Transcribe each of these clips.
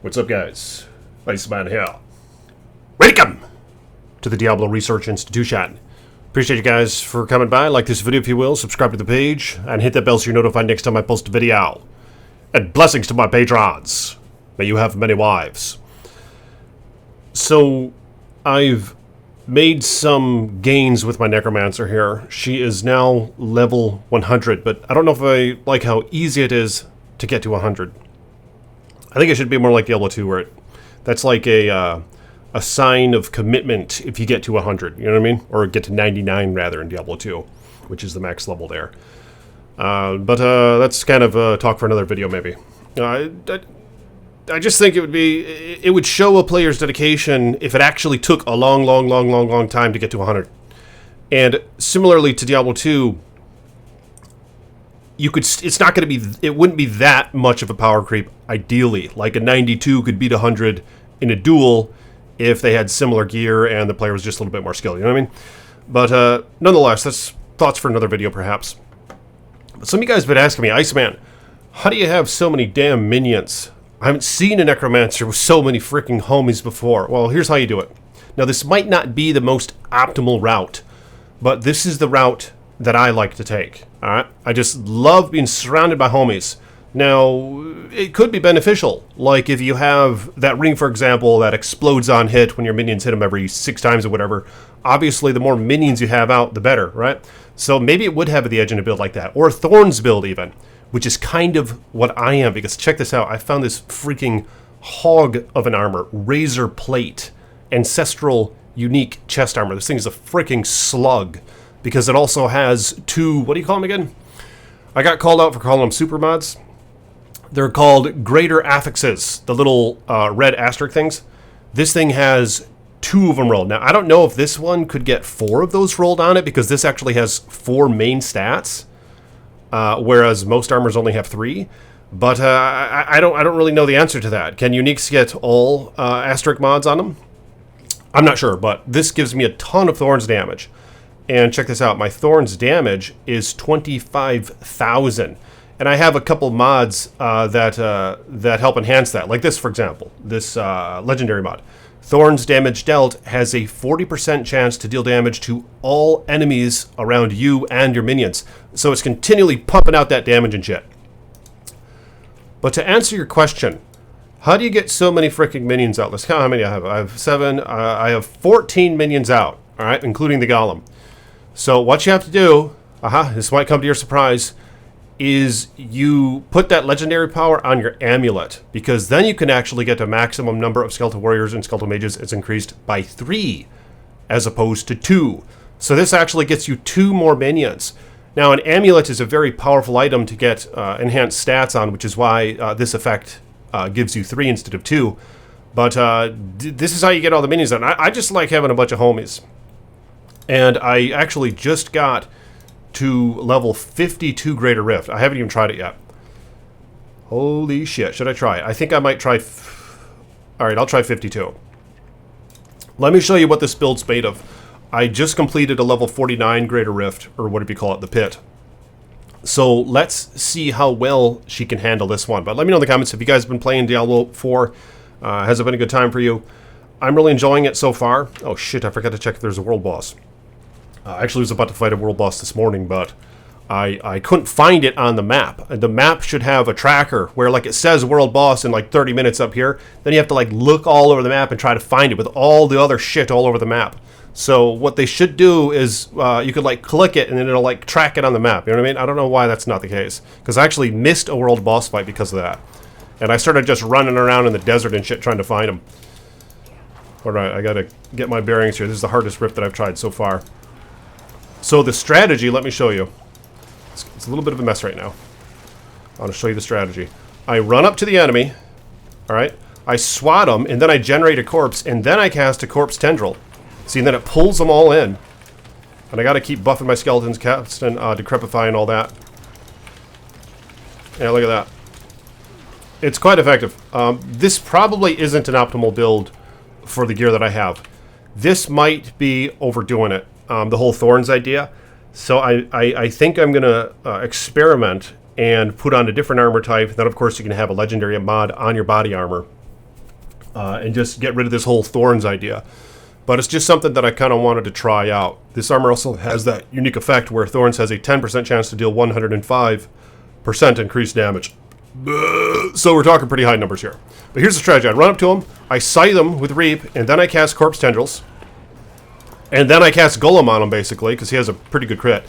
What's up, guys? Iceman here. Welcome to the Diablo Research Institution. Appreciate you guys for coming by. Like this video if you will, subscribe to the page, and hit that bell so you're notified next time I post a video. And blessings to my patrons. May you have many wives. So, I've made some gains with my Necromancer here. She is now level 100, but I don't know if I like how easy it is to get to 100. I think it should be more like Diablo II, where that's like a sign of commitment if you get to 100, you know what I mean? Or get to 99, rather, in Diablo II, which is the max level there. But that's kind of talk for another video, maybe. I just think it would show a player's dedication if it actually took a long time to get to 100. And similarly to Diablo 2, it wouldn't be that much of a power creep, ideally. Like a 92 could beat 100 in a duel if they had similar gear and the player was just a little bit more skilled, you know what I mean? But nonetheless, that's thoughts for another video, perhaps. But some of you guys have been asking me, Iceman, how do you have so many damn minions? I haven't seen a Necromancer with so many freaking homies before. Well, here's how you do it. Now, this might not be the most optimal route, but this is the route that I like to take. Alright? I just love being surrounded by homies. Now, it could be beneficial. Like if you have that ring, for example, that explodes on hit when your minions hit them every 6 times or whatever. Obviously, the more minions you have out, the better, right? So maybe it would have the edge in a build like that. Or a Thorns build, even. Which is kind of what I am. Because check this out. I found this freaking hog of an armor. Razor plate. Ancestral unique chest armor. This thing is a freaking slug. Because it also has 2, what do you call them again? I got called out for calling them super mods. They're called greater affixes, the little red asterisk things. This thing has 2 of them rolled. Now, I don't know if this one could get 4 of those rolled on it, because this actually has 4 main stats, whereas most armors only have 3. But I don't really know the answer to that. Can uniques get all asterisk mods on them? I'm not sure, but this gives me a ton of Thorns damage. And check this out, my Thorns damage is 25,000. And I have a couple mods that help enhance that. Like this, for example, this legendary mod. Thorns damage dealt has a 40% chance to deal damage to all enemies around you and your minions. So it's continually pumping out that damage and shit. But to answer your question, how do you get so many freaking minions out? Let's count how many I have. I have 7. I have 14 minions out, all right, including the golem. So what you have to do, this might come to your surprise, is you put that legendary power on your amulet, because then you can actually get a maximum number of skeletal warriors and skeletal mages. It's increased by 3 as opposed to 2. So this actually gets you 2 more minions. Now, an amulet is a very powerful item to get enhanced stats on, which is why this effect gives you 3 instead of 2. But this is how you get all the minions done. I just like having a bunch of homies. And I actually just got to level 52 Greater Rift. I haven't even tried it yet. Holy shit, should I try it? I think I might try... Alright, I'll try 52. Let me show you what this build's made of. I just completed a level 49 Greater Rift, or whatever you call it, the pit. So let's see how well she can handle this one. But let me know in the comments if you guys have been playing Diablo 4. Has it been a good time for you? I'm really enjoying it so far. Oh shit, I forgot to check if there's a world boss. I actually was about to fight a world boss this morning, but I couldn't find it on the map. The map should have a tracker where, like, it says world boss in like 30 minutes up here. Then you have to like look all over the map and try to find it with all the other shit all over the map. So what they should do is you could like click it and then it'll like track it on the map. You know what I mean? I don't know why that's not the case, because I actually missed a world boss fight because of that. And I started just running around in the desert and shit trying to find him. Alright, I gotta get my bearings here. This is the hardest rift that I've tried so far. So the strategy, let me show you. It's a little bit of a mess right now. I want to show you the strategy. I run up to the enemy, alright? I swat them, and then I generate a corpse, and then I cast a corpse tendril. See, and then it pulls them all in. And I gotta keep buffing my skeletons, casting Decrepify and all that. Yeah, look at that. It's quite effective. This probably isn't an optimal build for the gear that I have. This might be overdoing it. The whole Thorns idea. So I think I'm going to experiment and put on a different armor type. Then, of course, you can have a legendary mod on your body armor. and just get rid of this whole thorns idea. But it's just something that I kind of wanted to try out. This armor also has that unique effect where thorns has a 10% chance to deal 105% increased damage. So we're talking pretty high numbers here. But here's the strategy. I run up to him, I scythe him with Reap, and then I cast Corpse Tendrils. And then I cast Golem on him, basically, because he has a pretty good crit.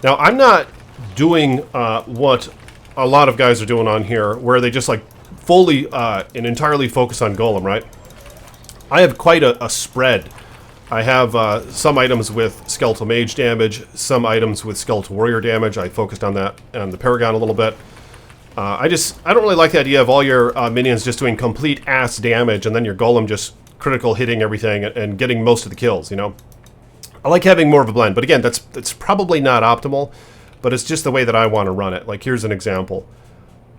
Now, I'm not doing what a lot of guys are doing on here, where they just, like, fully and entirely focus on Golem, right? I have quite a spread. I have some items with Skeletal Mage damage, some items with Skeletal Warrior damage. I focused on that on the Paragon a little bit. I don't really like the idea of all your minions just doing complete ass damage and then your Golem just critical hitting everything and getting most of the kills, you know? I like having more of a blend, but again, that's probably not optimal, but it's just the way that I want to run it. Like, here's an example.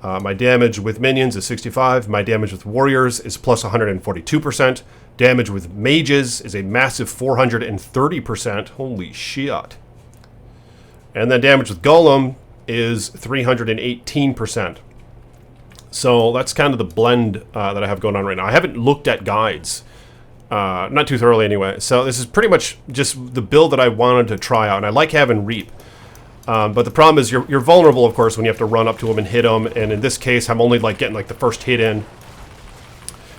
My damage with minions is 65. My damage with warriors is plus 142%. Damage with mages is a massive 430%. Holy shit. And then damage with golem is 318%. So that's kind of the blend that I have going on right now. I haven't looked at guides. Not too thoroughly anyway. So this is pretty much just the build that I wanted to try out. And I like having Reap. But the problem is you're vulnerable, of course, when you have to run up to him and hit him. And in this case, I'm only like getting like the first hit in.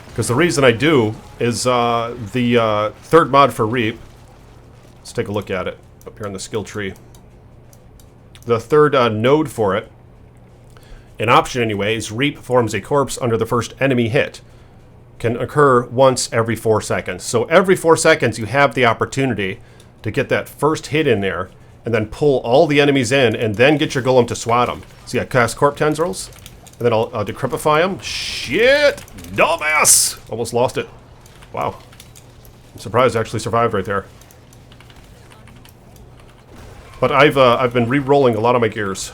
Because the reason I do is the third mod for Reap. Let's take a look at it up here on the skill tree. The third node for it, an option anyway, is Reap forms a corpse under the first enemy hit. Can occur once every 4 seconds. So every 4 seconds you have the opportunity to get that first hit in there and then pull all the enemies in and then get your golem to swat them. So yeah, cast Corpse Tendrils, and then I'll decrepify them. Shit! Dumbass! Almost lost it. Wow. I'm surprised I actually survived right there. But I've been re-rolling a lot of my gears.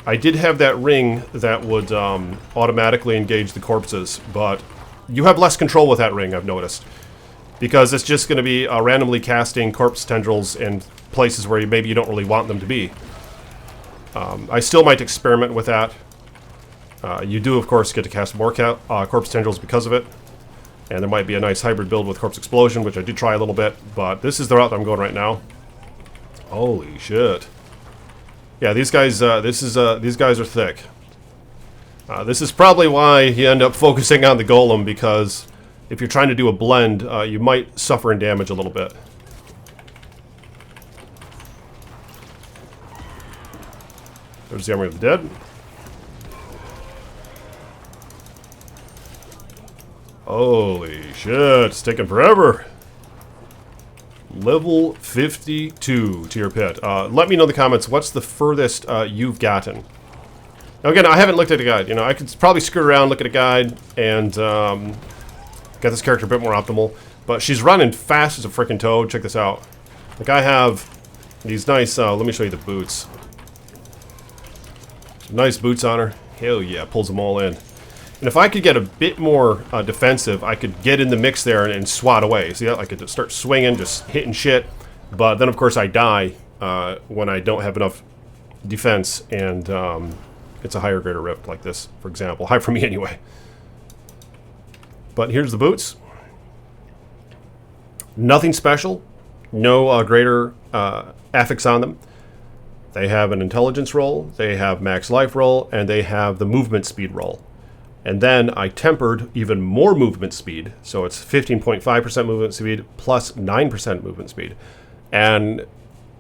I did have that ring that would automatically engage the corpses, but you have less control with that ring, I've noticed. Because it's just going to be randomly casting corpse tendrils in places where maybe you don't really want them to be. I still might experiment with that. You do, of course, get to cast more corpse tendrils because of it. And there might be a nice hybrid build with Corpse Explosion, which I did try a little bit. But this is the route that I'm going right now. Holy shit. Yeah, these guys, these guys are thick. This is probably why you end up focusing on the golem, because if you're trying to do a blend, you might suffer in damage a little bit. There's the Army of the Dead. Holy shit, it's taking forever. Level 52 to your pit. Let me know in the comments, what's the furthest you've gotten? Now again, I haven't looked at a guide. You know, I could probably screw around, look at a guide, and get this character a bit more optimal. But she's running fast as a freaking toad. Check this out. Like, I have these nice, let me show you the boots. Some nice boots on her. Hell yeah, pulls them all in. And if I could get a bit more defensive, I could get in the mix there and swat away. See, I could just start swinging, just hitting shit. But then, of course, I die when I don't have enough defense, and it's a higher greater rift like this, for example. High for me anyway. But here's the boots. Nothing special. No greater affix on them. They have an intelligence roll, they have max life roll, and they have the movement speed roll. And then I tempered even more movement speed, so it's 15.5% movement speed plus 9% movement speed. And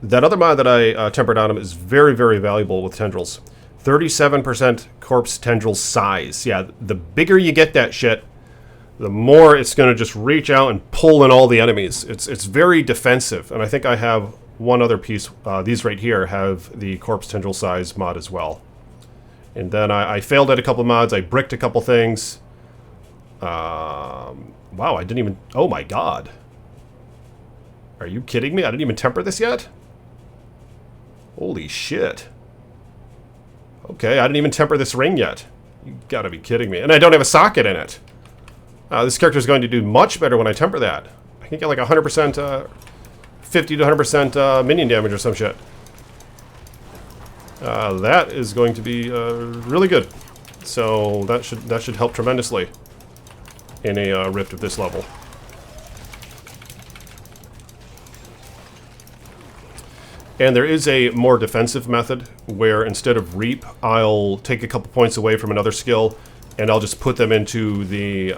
that other mod that I tempered on him is very, very valuable with tendrils. 37% corpse tendril size. Yeah, the bigger you get that shit, the more it's going to just reach out and pull in all the enemies. It's very defensive, and I think I have one other piece. These right here have the corpse tendril size mod as well. And then I failed at a couple mods. I bricked a couple things. Wow, I didn't even... Oh my god. Are you kidding me? I didn't even temper this yet? Holy shit. Okay, I didn't even temper this ring yet. You gotta be kidding me. And I don't have a socket in it. This character is going to do much better when I temper that. I can get like 100%, 50 to 100% minion damage or some shit. That is going to be really good. So that should help tremendously. in a rift of this level. And there is a more defensive method where instead of Reap, I'll take a couple points away from another skill and I'll just put them into the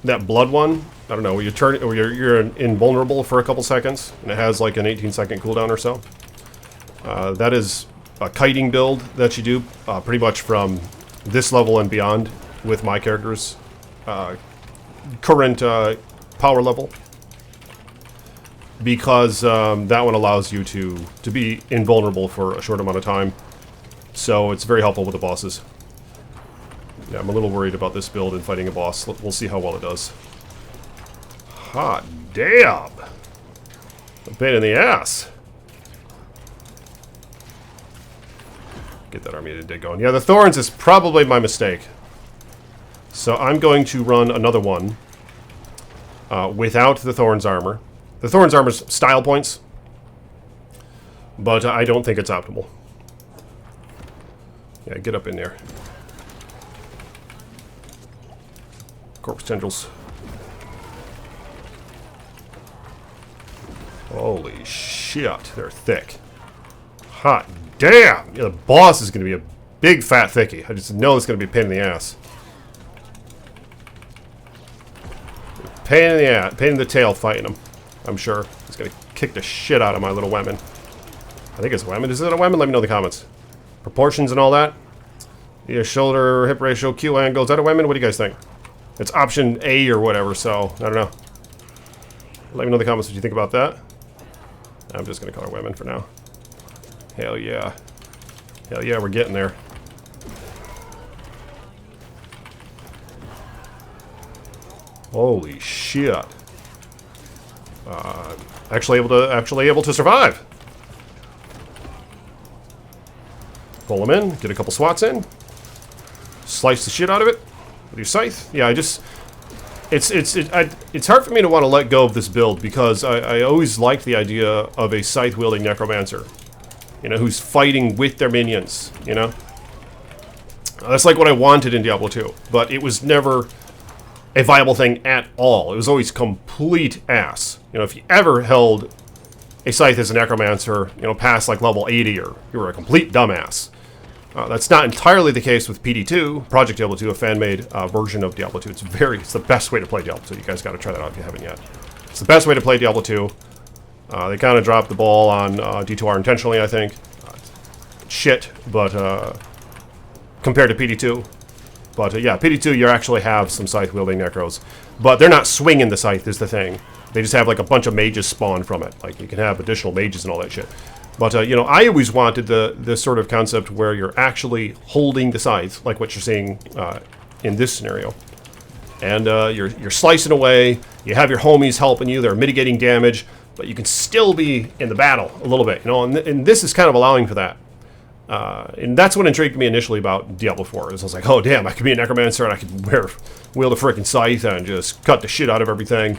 that blood one. I don't know, where you turn, or you're invulnerable for a couple seconds, and it has like an 18-second cooldown or so. That is a kiting build that you do pretty much from this level and beyond with my character's current power level, because that one allows you to be invulnerable for a short amount of time. So it's very helpful with the bosses. Yeah, I'm a little worried about this build and fighting a boss. We'll see how well it does. Hot damn! A pain in the ass. Get that army to going. Yeah, the thorns is probably my mistake. So I'm going to run another one without the thorns armor. The thorns armor's style points, but I don't think it's optimal. Yeah, get up in there. Corpse tendrils. Holy shit, they're thick. Hot damn! Yeah, the boss is going to be a big fat thickie. I just know it's going to be a pain in the ass. Pain in the ass, pain in the tail fighting him. I'm sure. He's going to kick the shit out of my little women. I think it's a women. Is it a women? Let me know in the comments. Proportions and all that. Yeah, shoulder, hip ratio, Q angle. Is that a women? What do you guys think? It's option A or whatever, so I don't know. Let me know in the comments what you think about that. I'm just going to call her women for now. Hell yeah. Hell yeah, we're getting there. Holy shit. Actually able to survive. Pull him in, get a couple swats in. Slice the shit out of it with your scythe. Yeah, it's hard for me to want to let go of this build because I always liked the idea of a scythe-wielding Necromancer. You know, who's fighting with their minions, you know? That's like what I wanted in Diablo II, but it was never a viable thing at all. It was always complete ass. You know, if you ever held a scythe as a Necromancer, you know, past like level 80, or you were a complete dumbass. That's not entirely the case with PD2, Project Diablo 2, a fan-made version of Diablo 2. It's the best way to play Diablo 2. You guys got to try that out if you haven't yet. It's the best way to play Diablo 2. They kind of dropped the ball on D2R intentionally, I think. Shit, but compared to PD2. But yeah, PD2, you actually have some scythe-wielding Necros. But they're not swinging the scythe, is the thing. They just have like a bunch of mages spawn from it. Like, you can have additional mages and all that shit. But, you know, I always wanted this sort of concept where you're actually holding the scythe, like what you're seeing in this scenario. And you're slicing away, you have your homies helping you, they're mitigating damage, but you can still be in the battle a little bit, you know, and this is kind of allowing for that. And that's what intrigued me initially about Diablo IV, is I was like, oh damn, I could be a Necromancer and I could wield a freaking scythe and just cut the shit out of everything.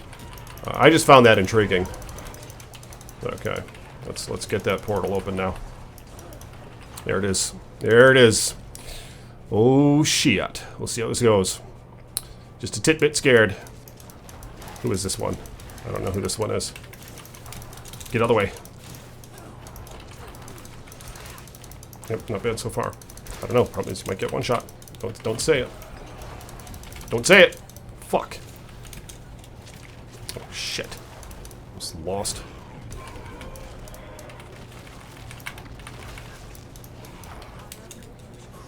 I just found that intriguing. Okay. Let's get that portal open now. There it is. There it is. Oh shit. We'll see how this goes. Just a tidbit scared. Who is this one? I don't know who this one is. Get out of the way. Yep, not bad so far. I don't know. Probably just might get one shot. Don't say it. Don't say it. Fuck. Oh shit. Just lost.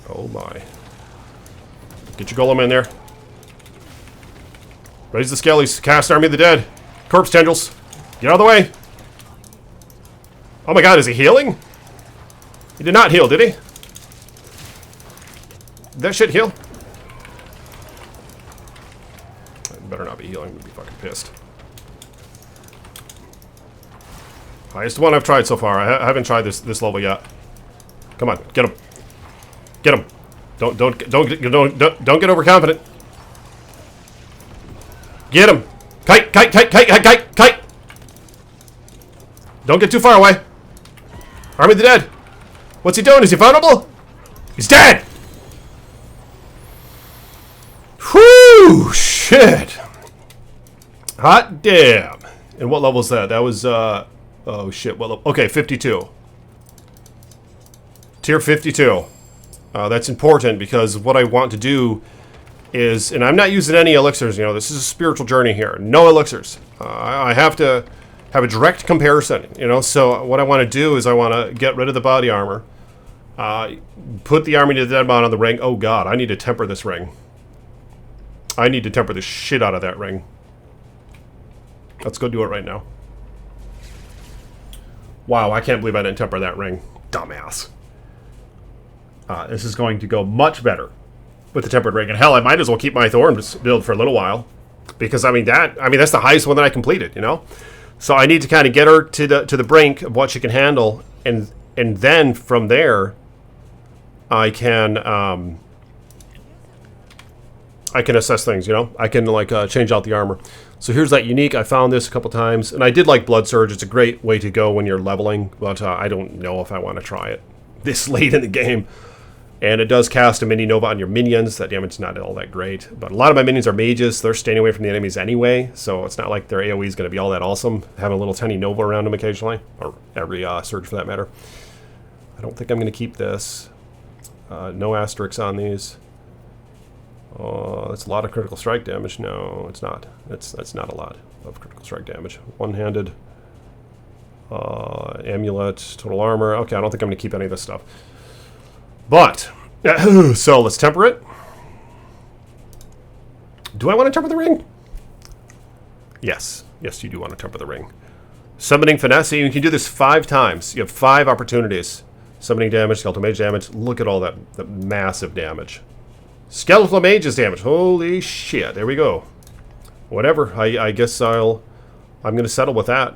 Oh my. Get your golem in there. Raise the skellies. Cast Army of the Dead. Corpse tendrils. Get out of the way. Oh my god, is he healing? He did not heal, did he? Did that shit heal? I better not be healing. We'd be fucking pissed. Highest one I've tried so far. I haven't tried this level yet. Come on, get him. Get him. Don't get overconfident. Get him. Kite. Don't get too far away. Army of the Dead. What's he doing? Is he vulnerable? He's dead. Whew, shit. Hot damn. And what level is that? That was, oh shit, well, okay, 52. Tier 52. That's important because what I want to do is, and I'm not using any elixirs, you know, this is a spiritual journey here. No elixirs. I have to have a direct comparison, you know, so what I want to do is I want to get rid of the body armor, put the army to the dead mod on the ring. Oh god, I need to temper this ring. I need to temper the shit out of that ring. Let's go do it right now. Wow, I can't believe I didn't temper that ring. Dumbass. This is going to go much better with the tempered ring. And hell, I might as well keep my Thorns build for a little while. Because, I mean, that's the highest one that I completed, you know? So I need to kind of get her to the brink of what she can handle. And then, from there, I can assess things, you know? I can, like, change out the armor. So here's that unique. I found this a couple times. And I did like Blood Surge. It's a great way to go when you're leveling. But I don't know if I want to try it this late in the game. And it does cast a mini Nova on your minions. That damage's not all that great. But a lot of my minions are mages. So they're staying away from the enemies anyway. So it's not like their AoE is going to be all that awesome. Having a little tiny Nova around them occasionally. Or every Surge for that matter. I don't think I'm going to keep this. No asterisks on these. Oh, that's a lot of critical strike damage. No, it's not. That's not a lot of critical strike damage. One-handed. Amulet. Total armor. Okay, I don't think I'm going to keep any of this stuff. But, so let's temper it. Do I want to temper the ring? Yes. Yes, you do want to temper the ring. Summoning Finesse. You can do this 5 times. You have 5 opportunities. Summoning damage, skeletal mage damage. Look at all that massive damage. Skeletal mage's damage. Holy shit. There we go. Whatever. I guess I'm going to settle with that.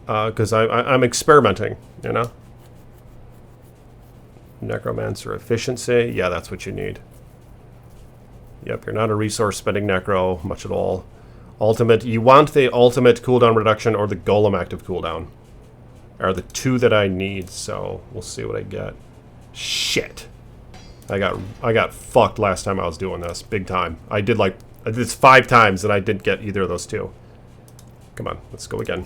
Because I'm experimenting, you know? Necromancer efficiency. Yeah, that's what you need. Yep, you're not a resource spending necro much at all. Ultimate. You want the ultimate cooldown reduction or the golem active cooldown. Are the 2 that I need, so we'll see what I get. Shit. I got fucked last time I was doing this. Big time. I did this 5 times and I didn't get either of those 2. Come on, let's go again.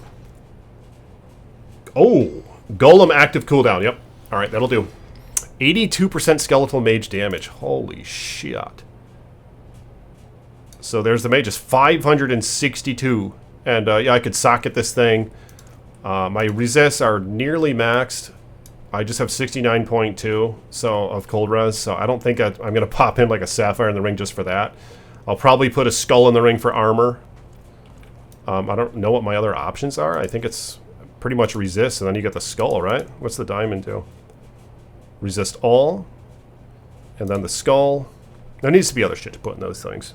Oh, golem active cooldown. Yep. Alright, that'll do. 82% skeletal mage damage. Holy shit. So there's the mage. It's 562. And yeah, I could socket this thing. My resists are nearly maxed. I just have 69.2 so of cold res. So I don't think I'm going to pop in like a sapphire in the ring just for that. I'll probably put a skull in the ring for armor. I don't know what my other options are. I think it's pretty much resist, and then you get the skull, right? What's the diamond do? Resist all, and then the skull. There needs to be other shit to put in those things.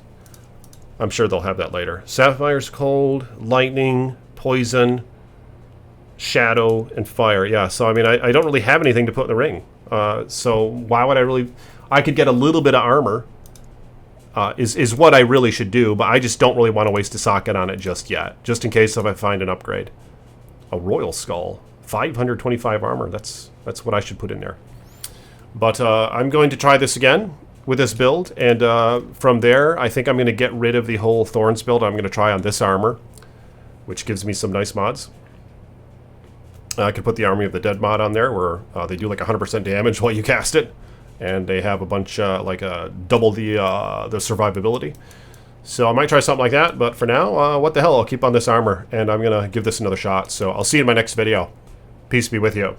I'm sure they'll have that later. Sapphire's cold, lightning, poison, shadow, and fire. Yeah, so I mean, I don't really have anything to put in the ring. So why would I really... I could get a little bit of armor, is what I really should do, but I just don't really want to waste a socket on it just yet, just in case if I find an upgrade. A royal skull. 525 armor. That's what I should put in there. But I'm going to try this again with this build, and from there, I think I'm going to get rid of the whole Thorns build. I'm going to try on this armor, which gives me some nice mods. I could put the Army of the Dead mod on there, where they do like 100% damage while you cast it, and they have a bunch, double the survivability. So I might try something like that, but for now, what the hell, I'll keep on this armor, and I'm going to give this another shot. So I'll see you in my next video. Peace be with you.